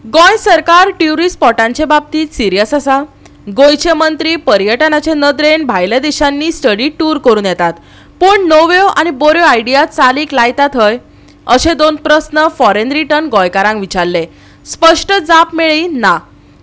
गोय सरकार ट्युरिस्ट स्पॉटांचे बाबतीत सिरियस आसा। गोयचे मंत्री पर्यटनाचे नदरेन भायल्या देशांनी स्टडी टूर करून येतात, पण नव्यो आनी बऱ्यो आयडिया चालीक लायतात थंय अशे दोन प्रश्न फॉरेन रिटर्न गोंयकारांक विचारले। स्पष्ट जाप मेळ्ळी ना।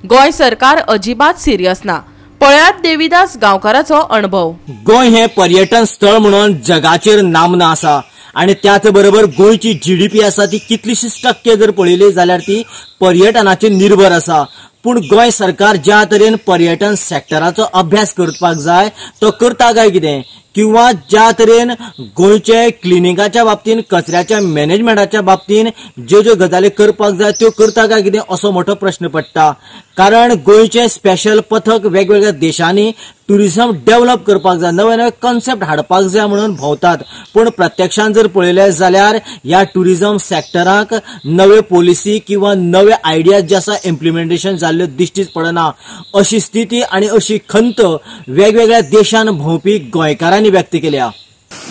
गोय सरकार अजिबात सिरियस ना। पळयात देविदास गांवकाराचो अनुभव। गोय हे पर्यटन स्थळ म्हणून जगाचेर नामना आसा आणि त्याच बरोबर गोयची GDP आसा ती कितलीशीच टक्के जर पळयली जाल्यार ती पर्यटनाचेर निर्भर आसा। पण गोय सरकार ज्या तरेन पर्यटन सेक्टराचो अभ्यास करपाक जाय तो करता काय कितें, किंवा ज्या तरेन गोयचे क्लिनिकाच्या बाबतीन कचऱ्याच्या मॅनेजमेंटाच्या बाबतीन ज्यो गजाली करपाक जाय त्यो करता काय कितें असो मोठो प्रश्न पडटा। कारण गोयचे स्पेशल पथक वेगवेगळ्या देशांनी टुरिझम डेव्हलप करपाक जाय, नवे नवे कॉन्सेप्ट हाडपाक जाय म्हणून भोंवतात, पण प्रत्यक्षान जर पळयले जाल्यार ह्या टुरिझम सेक्टराक नवे पॉलिसी किंवा नवे आयडिया जे आसा इम्प्लिमेंटेशन जाल्ल्यो दिश्टीच पडना। अशी स्थिती आणि अशी खंत वेगवेगळ्या देशांत भोंवपी गोंयकारांनी व्यक्त केल्या।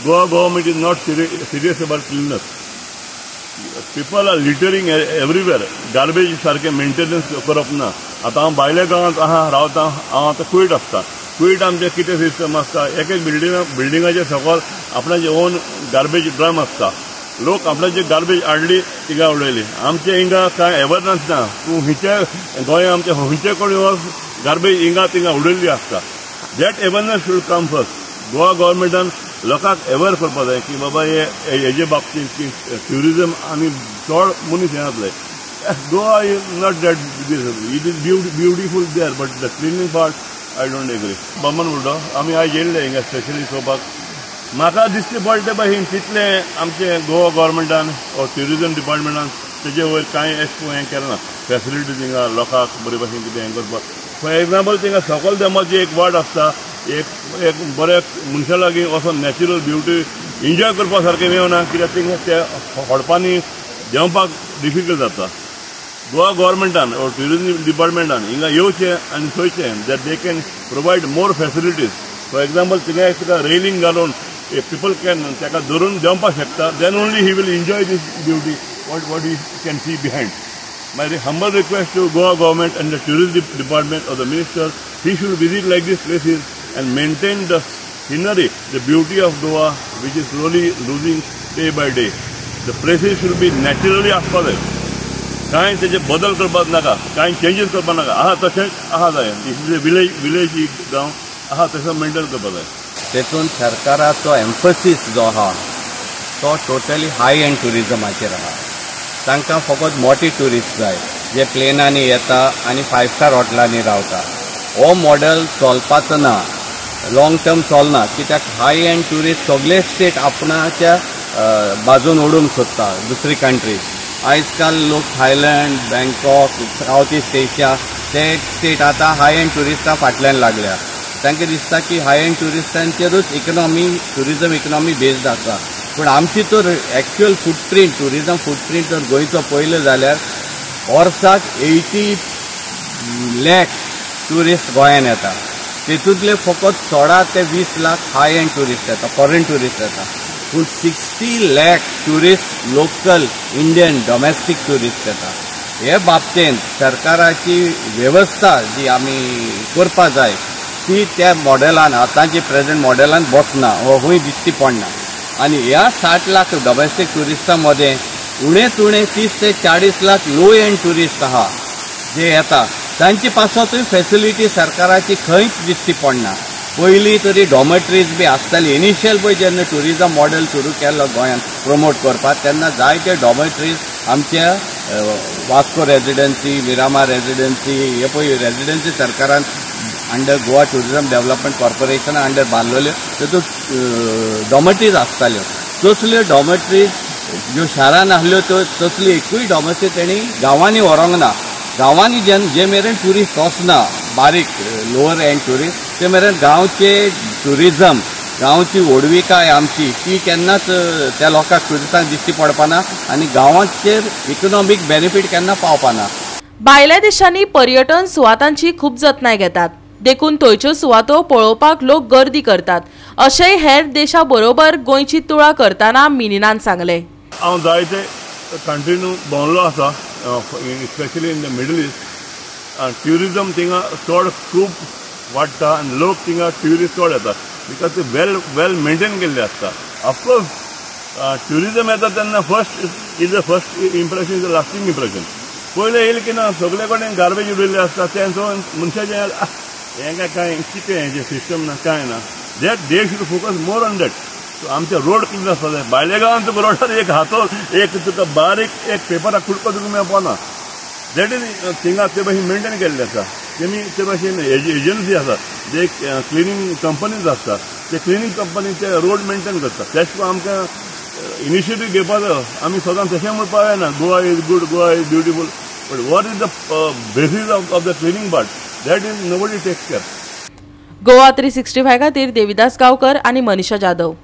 Goa government is not serious about cleanliness. People are littering everywhere. Garbage सारखे मेंटेनन्स करप ना। आता हांव भायल्या गांवांत रावता, हांव आतां कुयट आसता। कुयट आमचे कितें सिस्टम आसता, एक बिल्डिंगाचे सकयल आपणाचे ओन गार्बेज ड्रम आसता। लोक आपणाची गार्बेज हाडली तिका उडयली। आमचे हिंगा कांय अवेरनस ना। तूं हिचे गोंय आमचे खंयचे कोणी गार्बेज हिंगा तिंगा उडयल्ली आसता। That awareness should come first. Goa गव्हर्मेंटान लोकांक अवेर करपाक जाय की बाबा हेजे बाबतींत की ट्युरिझम आनी चड मनीस येनातले। Goa is not that it is beautiful there, but the cleaning part I don't agree. बमन उडो आमी आयज येयल्ले हिंगा स्पेशली चोवपाक। म्हाका दिसता पडटा बाय हिंग कितले आमचे गोवा गव्हर्मेंटान वा ट्युरिझम डिपार्टमेंटान तेजे वयर कांय हें केलें ना। फॅसिलिटीज हिंगा लोकांक बरे भाशेन कितें हें करपाक। फॉर एग्जाम्पल थिंगा सकयल देमाची एक वाट आसता, एक बऱ्या मनशा लागीं वचोन नॅचरल ब्युटी एन्जॉय करपा सारकें मेळना, कित्याक थिंगा ते हडपांनी देंवपाक डिफिकल्ट जाता। गोवा गव्हर्मेंटान वा ट्युरिझम डिपार्टमेंटान हिंगा येवचें आनी थंयचें that they can provide more facilities. For example थिंगा तुका रेलिंग घालून पीपल कॅन ताका धरून देंवपाक शकता, then only he will enjoy this beauty what you can see behind. My humble request to Goa government and the tourism department or the minister, he should visit like these places and maintain the scenery, the beauty of Goa, which is slowly losing day by day. The places should be naturally asphalt. कांय तेजे बदल करपाक नाका, कांय changes करपाक नाका, आहा तशेंच आहा जाय। दिस इज अ विलेज गांव आहा तसो मेंटेन करपाक जाय। तेतून सरकाराचो एम्फसीस जो आहा तो टोटली हाय एंड टुरिझमाचेर आहा। तांकां फकत मोठी टुरिस्ट जाय जे प्लेनांनी येता आनी 5 स्टार हॉटेलांनी रावता। हो मॉडेल चलपाचो ना, लॉंग टर्म चलना, कित्याक हाय एंड टुरिस्ट सगळे स्टेट आपणाच्या बाजून ओडूंक सोदता दुसरी कंट्रीज। आयज काल लोक Thailand, Bangkok, south east Asia ते स्टेट आतां हाय एंड टुरिस्टां फाटल्यान लागल्या। तांकां दिसता की हाय एंड टुरिस्टांचेरूच इकॉनॉमी टुरिझम इकॉनॉमी बेस्ड आसा, पण आमची तर एक्चुअल फुटप्रिंट टुरिझम फुटप्रिंट जर गोंयचो पळयलो जाल्यार वर्साक 80 लाख टुरिस्ट गोंयांत येता। तेतूंतले फकत 16 ते 20 लाख हाय एंड टुरिस्ट येता, फॉरेन टुरिस्ट येता, पूण 60 lakh tourist local Indian domestic tourist येता। हे बाबतींत सरकाराची वेवस्था जी आमी करपा जाय ती त्या मॉडेलान आतांची प्रेझेंट मॉडेलान बसना, हो खंय दिश्टी पडना। आणि ह्या 60 लाख डोमेस्टीक टुरिस्टां मध्ये उणेच उणे 30 ते 40 लाख लो एंड टुरिस्ट आहा जे येता, तांचे पासतूय फॅसिलिटी सरकाराची खंयच दिश्टी पडना। पयलीं तरी डॉमेट्रीज बी आसताली, इनिशियल पळय जेन्ना टुरिझम मॉडेल सुरू केल्लो गोंयांत प्रमोट करपाक तेन्ना जायते डॉमेट्रीज आमच्या वास्को रेजिडेन्सी, मिरामार रेजिडेन्सी हे पळय रेजिडेन्सी सरकारान under Goa tourism development corporation under बांदलेल्यो तेतूंत डॉमेट्रीज आसताल्यो। तसल्यो डॉमेट्रीज ज्यो शारान आसल्यो त्यो तसली एकूय डॉमेट्री तेणी गांवांनी व्हरोंक ना। गांवांनी जे मेरेन टुरिस्ट वचना, बारीक लोअर एंड टुरिस्ट, ते मेरेन गांवचे टुरिझम, गांवची ओडविकाय आमची ती केन्नाच त्या लोकांक टुरिस्टांक दिश्टी पडपाना आनी गांवाचेर इकॉनॉमीक बेनिफीट केन्ना पावपाना। भायल्या देशांनी पर्यटन सुवातांची खूप जतनाय घेतात, देखून थंयच्यो सुवातो पळोवपाक लोक गर्दी करतात, अशेंय हेर देशा बरोबर गोंयची तुळा करतना मिनिनान सांगले। हांव जायते कंट्रीन भोंवलो आसा, specially in the middle east tourism थिंगा चड खूब वाडटा आनी लोक थिंगा ट्युरिस्ट चड येतात बिकॉज ते वेल मेंटेन केल्ले आसता. ऑफकोर्स ट्युरिजम येता तेन्ना first impression is the lasting impression. पयले येयले की ना सगळे कडेन गार्बेज उडयल्ले आसता तेंचो मनशाचें हें काय कितें हेजें सिस्टम ना कांय ना. They should focus more on that. So आमचे रोड क्लीन आसपा जाय. भायल्या गांवांत तुका रोडार एक हातो एक तुका बारीक एक पेपराक कुडको तुका मेळपाना. दॅट इज थिंगा ते भाशेन मेंटेन केल्ले आसा. ते भाशेन एजन्सी आसा जे क्लिनींग कंपनीज आसता ते क्लिनींग कंपनी ते रोड मेंटेन करता. तेच आमकां इनिशिएटीव घेवपा जाय. आमी सदां तशें म्हणपा जायना Goa is good, Goa is beautiful, but what is the basis of the cleaning part that is nobody takes care. Goa 365 खातीर देविदास गांवकर आनी मनीषा जाधव.